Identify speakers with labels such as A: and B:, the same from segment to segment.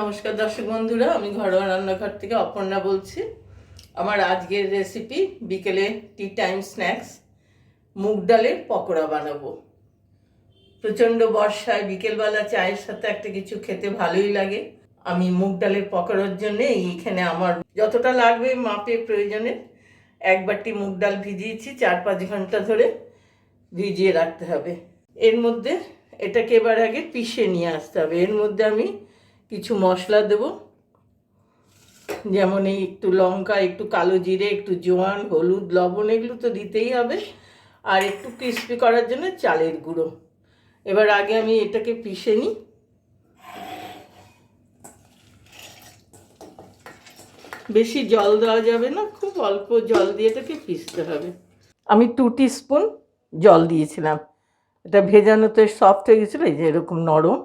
A: নমস্কার দর্শক বন্ধুরা, আমি ঘরোয়া রান্নাঘর থেকে অপর্ণা বলছি। আমার আজকের রেসিপি বিকেলে টি টাইম স্ন্যাক্স মুগ ডালের পকোড়া বানাবো। প্রচণ্ড বর্ষায় বিকেলবেলা চায়ের সাথে একটা কিছু খেতে ভালোই লাগে। আমি মুগ ডালের পকোড়ার জন্য এইখানে আমার যতটা লাগবে মাপে প্রয়োজনে এক বাটি মুগ ডাল ভিজিয়েছি, 4-5 ঘন্টা ধরে ভিজিয়ে রাখতে হবে। এর মধ্যে এটাকে এবার আগে পিষে নিয়ে আসতে হবে। এর মধ্যে আমি কিছু মশলা দেব, যেমন এই একটু লঙ্কা, একটু কালো জিরে, একটু জোয়ান, হলুদ, লবণ, এগুলো তো দিতেই হবে, আর একটু ক্রিস্পি করার জন্য চালের গুঁড়ো। এবার আগে আমি এটাকে পিষে নিই। বেশি জল দেওয়া যাবে না, খুব অল্প জল দিয়ে এটাকে পিষতে হবে। আমি 2 টিস্পুন জল দিয়েছিলাম। এটা ভেজানোতে সফট হয়ে গেছিলো, এই যে এরকম নরম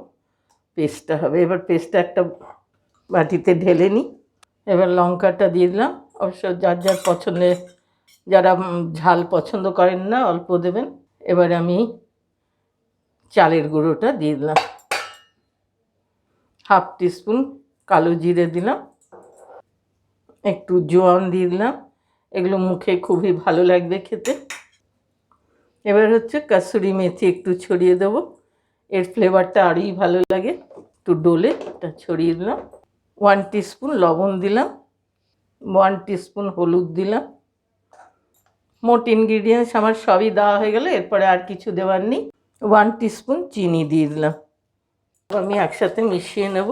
A: পেস্টটা হবে। এবার পেস্টটা একটা বাটিতে ঢেলে নিই। এবার লঙ্কাটা দিয়ে দিলাম, অবশ্য যার যার পছন্দের, যারা ঝাল পছন্দ করেন না অল্প দেবেন। এবার আমি চালের গুঁড়োটা দিয়ে দিলাম, 1/2 টিস্পুন কালো জিরে দিলাম, একটু জোয়ান দিয়ে দিলাম, এগুলো মুখে খুবই ভালো লাগবে খেতে। এবার হচ্ছে কাসুরি মেথি একটু ছড়িয়ে দেবো, এর ফ্লেভারটা আরই ভালো লাগে। একটু ডোলে এটা ছড়িয়ে দিলাম। 1 টিস্পুন লবণ দিলাম, 1 টিস্পুন হলুদ দিলাম। মোট ইনগ্রিডিয়েন্টস আমার সবই দেওয়া হয়ে গেল, এরপরে আর কিছু দেওয়ার নেই। 1 টিস্পুন চিনি দিয়ে দিলাম। আমি একসাথে মিশিয়ে নেব।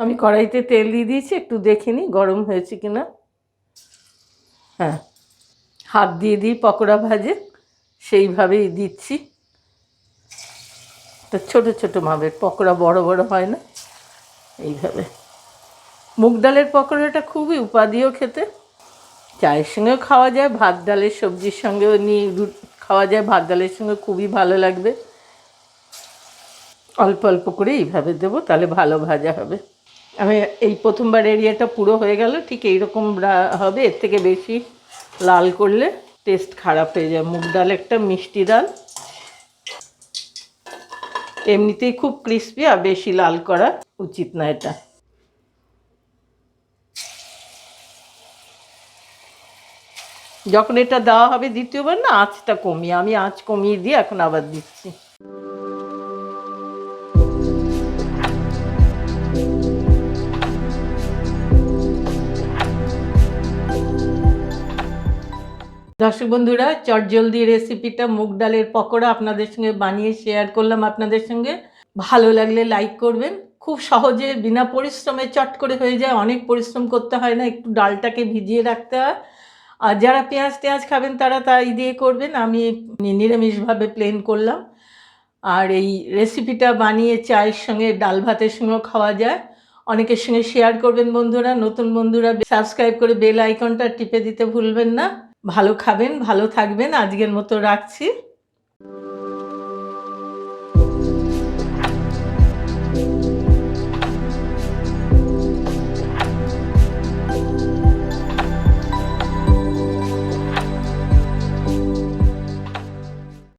A: আমি কড়াইতে তেল দিয়ে দিয়েছি, একটু দেখে নিই গরম হয়েছে কিনা। হ্যাঁ, হাত দিয়ে দিই পকোড়া ভাজে সেইভাবেই দিচ্ছি। তো ছোটো ছোটো মাপের পকোড়া, বড় বড় হয় না, এইভাবে। মুগ ডালের পকোড়াটা খুবই উপাদেয় খেতে, চায়ের সঙ্গেও খাওয়া যায়, ভাত ডালের সবজির সঙ্গেও নিয়ে খাওয়া যায়, ভাত ডালের সঙ্গে খুবই ভালো লাগবে। অল্প অল্প করে এইভাবে দেবো, তাহলে ভালো ভাজা হবে। আমি এই প্রথমবার এরিয়াটা পুরো হয়ে গেল, ঠিক এইরকম হবে। এর থেকে বেশি লাল করলে টেস্ট খারাপ হয়ে যায়। মুগ ডাল একটা মিষ্টি ডাল, এমনিতেই খুব ক্রিস্পি, আর বেশি লাল করা উচিত না এটা। যখন এটা দেওয়া হবে দ্বিতীয়বার না, আঁচটা কমিয়ে, আমি আঁচ কমিয়ে দিয়ে এখন আবার দিচ্ছি। দর্শক বন্ধুরা, চটজলদি রেসিপিটা মুগ ডালের পকোড়া আপনাদের সঙ্গে বানিয়ে শেয়ার করলাম আপনাদের সঙ্গে। ভালো লাগলে লাইক করবেন। খুব সহজে বিনা পরিশ্রমে চট করে হয়ে যায়, অনেক পরিশ্রম করতে হয় না, একটু ডালটাকে ভিজিয়ে রাখতে হয়। আর যারা পেঁয়াজ টেঁয়াজ খাবেন তারা তাই দিয়ে করবেন, আমি নিরামিষভাবে প্লেন করলাম। আর এই রেসিপিটা বানিয়ে চায়ের সঙ্গে, ডাল ভাতের সঙ্গেও খাওয়া যায়। অনেকের সঙ্গে শেয়ার করবেন বন্ধুরা। নতুন বন্ধুরা সাবস্ক্রাইব করে বেল আইকনটা টিপে দিতে ভুলবেন না। ভালো খাবেন, ভালো থাকবেন। আজকের মতো রাখছি।